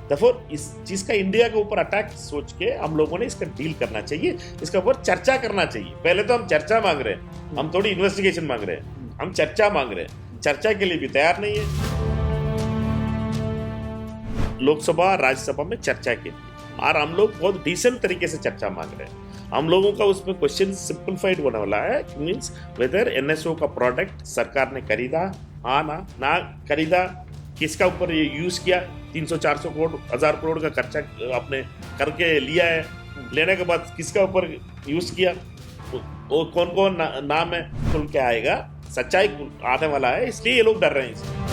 तफर इस चीज का इंडिया के ऊपर अटैक सोच के हम लोगों ने इसका डील करना चाहिए, इसके ऊपर चर्चा करना चाहिए। पहले तो हम चर्चा मांग रहे हैं, हम थोड़ी इन्वेस्टिगेशन मांग रहे हैं, हम चर्चा मांग रहे हैं। चर्चा के लिए भी तैयार नहीं है लोकसभा राज्यसभा में चर्चा के लिए, और हम लोग बहुत डिसेंट तरीके से चर्चा मांग रहे हैं। हम लोगों का उसमें क्वेश्चन सिंपलीफाइड होने वाला है, मींस वेदर एनएसओ का प्रोडक्ट सरकार ने खरीदा, हाँ ना खरीदा, किसका ऊपर ये यूज किया, 300-400 करोड़ 1000 करोड़ का खर्चा आपने करके लिया है, लेने के बाद किसका ऊपर यूज किया, वो कौन कौन नाम है, खुल के आएगा, सच्चाई आने वाला है, इसलिए ये लोग डर रहे हैं।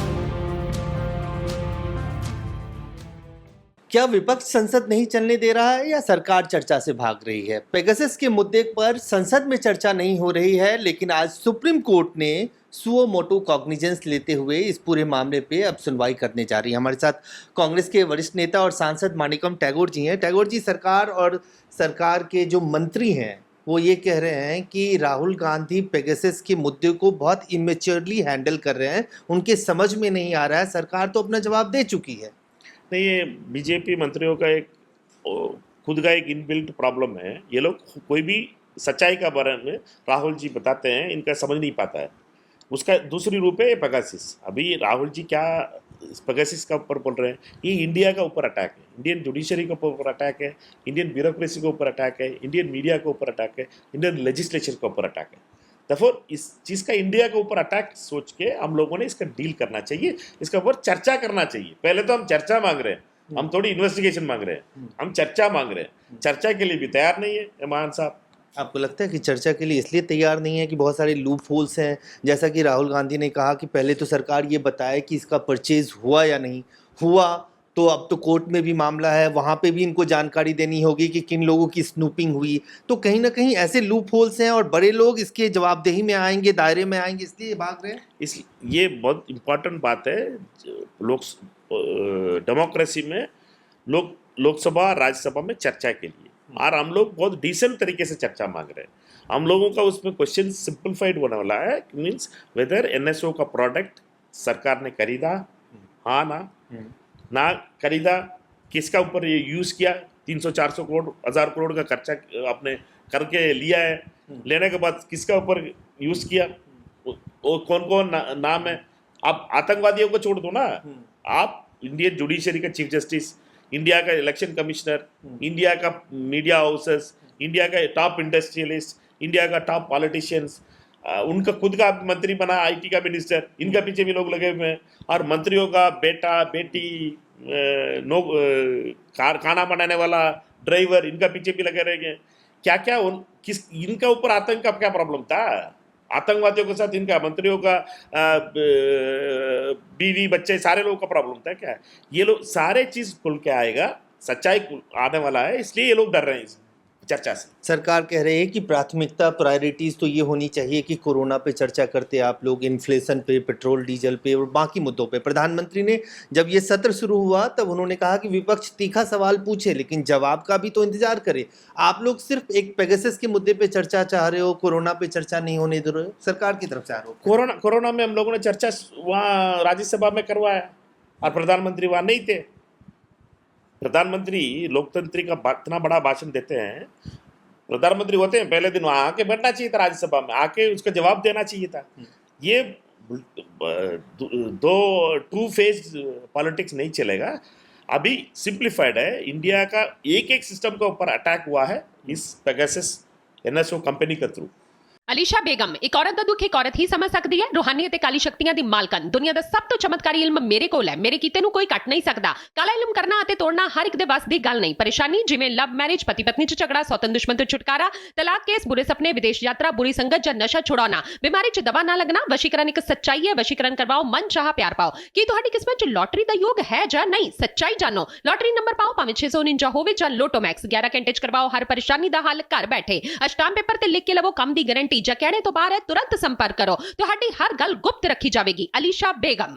क्या विपक्ष संसद नहीं चलने दे रहा है या सरकार चर्चा से भाग रही है? पेगासस के मुद्दे पर संसद में चर्चा नहीं हो रही है, लेकिन आज सुप्रीम कोर्ट ने सुओ मोटो कॉग्निजेंस लेते हुए इस पूरे मामले पे अब सुनवाई करने जा रही है। हमारे साथ कांग्रेस के वरिष्ठ नेता और सांसद माणिक्यम टैगोर जी हैं। टैगोर जी, सरकार के जो मंत्री हैं वो ये कह रहे हैं कि राहुल गांधी पेगासस के मुद्दे को बहुत इमेच्योरली हैंडल कर रहे हैं, उनके समझ में नहीं आ रहा है, सरकार तो अपना जवाब दे चुकी है। नहीं, ये बीजेपी मंत्रियों का एक खुद का एक इनबिल्ट प्रॉब्लम है। ये लोग कोई भी सच्चाई का बारे में राहुल जी बताते हैं, इनका समझ नहीं पाता है। उसका दूसरी रूप है पेगासस। अभी राहुल जी क्या पेगासस का ऊपर बोल रहे हैं, ये इंडिया का ऊपर अटैक है, इंडियन जुडिशरी के ऊपर अटैक है, इंडियन ब्यूरोक्रेसी के ऊपर अटैक है, इंडियन मीडिया के ऊपर अटैक है, इंडियन लेजिस्लेचर के ऊपर अटैक है। तफर इस चीज का इंडिया के ऊपर अटैक सोच के हम लोगों ने इसका डील करना चाहिए, इसके ऊपर चर्चा करना चाहिए। पहले तो हम चर्चा मांग रहे हैं, हम थोड़ी इन्वेस्टिगेशन मांग रहे हैं, हम चर्चा मांग रहे हैं। चर्चा के लिए भी तैयार नहीं है मान साहब। आपको लगता है कि चर्चा के लिए इसलिए तैयार नहीं है कि बहुत सारे लूप होल्स हैं? जैसा कि राहुल गांधी ने कहा कि पहले तो सरकार ये बताए कि इसका परचेज हुआ या नहीं हुआ, तो अब तो कोर्ट में भी मामला है, वहाँ पे भी इनको जानकारी देनी होगी कि किन लोगों की स्नूपिंग हुई। तो कहीं ना कहीं ऐसे लूप होल्स हैं और बड़े लोग इसके जवाबदेही में आएंगे, दायरे में आएंगे, इसलिए भाग रहे हैं। ये बहुत इंपॉर्टेंट बात है। डेमोक्रेसी में लोकसभा राज्यसभा में चर्चा के लिए, और हम लोग बहुत डिसेंट तरीके से चर्चा मांग रहे हैं। हम लोगों का उसमें क्वेश्चन सिंपलीफाइड होने वाला है, मींस वेदर एनएसओ का प्रोडक्ट सरकार ने खरीदा, हाँ ना खरीदा, किसका ऊपर ये यूज किया, 300-400 करोड़ 1000 करोड़ का खर्चा आपने करके लिया है, लेने के बाद किसका ऊपर यूज किया, वो कौन कौन नाम है। आप आतंकवादियों को छोड़ दो ना, आप इंडियन जुडिशरी का चीफ जस्टिस, इंडिया का इलेक्शन कमिश्नर, इंडिया का मीडिया हाउसेस, इंडिया का टॉप इंडस्ट्रियलिस्ट, इंडिया का टॉप पॉलिटिशियंस, उनका खुद का मंत्री बना आईटी का मिनिस्टर, इनका पीछे भी लोग लगे हुए हैं, और मंत्रियों का बेटा बेटी, खाना बनाने वाला ड्राइवर, इनका पीछे भी लगे रह गए। क्या क्या इनका ऊपर आतंक का क्या प्रॉब्लम था? आतंकवादियों के साथ इनका मंत्रियों का बीवी बच्चे सारे लोगों का प्रॉब्लम था क्या? ये लोग सारे चीज खुल के आएगा, सच्चाई आने वाला है, इसलिए ये लोग डर रहे हैं इस चर्चा से। सरकार कह रही है कि प्राथमिकता प्रायोरिटीज तो ये होनी चाहिए कि कोरोना पे चर्चा करते आप लोग, इन्फ्लेशन पे, पेट्रोल डीजल पे और बाकी मुद्दों पे। प्रधानमंत्री ने जब ये सत्र शुरू हुआ तब उन्होंने कहा कि विपक्ष तीखा सवाल पूछे, लेकिन जवाब का भी तो इंतजार करे। आप लोग सिर्फ एक पेगासस के मुद्दे पे चर्चा चाह रहे हो, कोरोना पे चर्चा नहीं होने दे रहे हो, सरकार की तरफ से आरोप। कोरोना में हम लोगों ने चर्चा वहाँ राज्यसभा में करवाया और प्रधानमंत्री वहाँ नहीं थे। प्रधानमंत्री लोकतंत्र का इतना बड़ा भाषण देते हैं, प्रधानमंत्री होते हैं पहले दिन वहां आके बैठना चाहिए था, राज्यसभा में आके उसका जवाब देना चाहिए था। ये टू फेज पॉलिटिक्स नहीं चलेगा। अभी सिंप्लीफाइड है, इंडिया का एक सिस्टम के ऊपर अटैक हुआ है इस पेगासस एनएसओ कंपनी के थ्रू। ਅਲੀਸ਼ਾ ਬੇਗਮ ਇੱਕ ਔਰਤ ਦਾ ਦੁੱਖ ਇੱਕ ਔਰਤ ਹੀ ਸਮਝ ਸਕਦੀ ਹੈ। ਰੂਹਾਨੀ ਅਤੇ ਕਾਲੀ ਸ਼ਕਤੀਆਂ ਦੀ ਮਾਲਕਨ, ਦੁਨੀਆ ਦਾ ਸਭ ਤੋਂ ਚਮਤਕਾਰੀ ਇਲਮ ਮੇਰੇ ਕੋਲ ਹੈ, ਮੇਰੇ ਕੀਤੇ ਨੂੰ ਕੋਈ ਕੱਟ ਨਹੀਂ ਸਕਦਾ। ਕਾਲਾ ਇਲਮ ਕਰਨਾ ਅਤੇ ਤੋੜਨਾ ਹਰ ਇੱਕ ਦੇ ਵੱਸ ਦੀ ਗੱਲ ਨਹੀਂ। ਪਰੇਸ਼ਾਨੀ ਜਿਵੇਂ ਲਵ ਮੈਰਿਜ, ਪਤੀ ਪਤਨੀ 'ਚ ਝਗੜਾ, ਸੌਤਨ ਦੁਸ਼ਮਣ ਤੋਂ ਛੁਟਕਾਰਾ, ਤਲਾਕ ਕੇਸ, ਬੁਰੇ ਸੁਪਨੇ, ਵਿਦੇਸ਼ ਯਾਤਰਾ, ਬੁਰੀ ਸੰਗਤ ਜਾਂ ਨਸ਼ਾ ਛੁਡਾਉਣਾ, ਬਿਮਾਰੀ 'ਚ ਦਵਾ ਨਾ ਲੱਗਣਾ। ਵਸ਼ੀਕਰਨ ਇੱਕ ਸੱਚਾਈ ਹੈ, ਵਸ਼ੀਕਰਨ ਕਰਵਾਓ, ਮਨ ਚਾਹਾ ਪਿਆਰ ਪਾਓ। ਕੀ ਤੁਹਾਡੀ ਕਿਸਮਤ 'ਚ ਲੋਟਰੀ ਦਾ ਯੋਗ ਹੈ ਜਾਂ ਨਹੀਂ? ਸੱਚਾਈ ਜਾਣੋ। ਲੋਟਰੀ ਨੰਬਰ ਪਾਓ, ਭਾਵੇਂ 649 ਹੋਵੇ ਜਾਂ ਲੋਟੋ ਮੈਕਸ। 11 ਘੰਟੇ 'ਚ ਕਰਵਾਓ ਹਰ ਪਰੇਸ਼ਾਨੀ ਦਾ ਹੱਲ ਘਰ ਬੈਠੇ। ਅਸ਼ਟਾਮ ਪੇਪਰ ਤੇ ਲਿਖ ਕੇ ਲਵੋ ਕੰਮ ਦੀ ਗਾਰੰਟੀ। ਜਾਂ ਕਹਿਣੇ ਤੋਂ ਬਾਹਰ तुरंत संपर्क करो, ਤੁਹਾਡੀ हर गल गुप्त रखी जाएगी। अलीशा बेगम।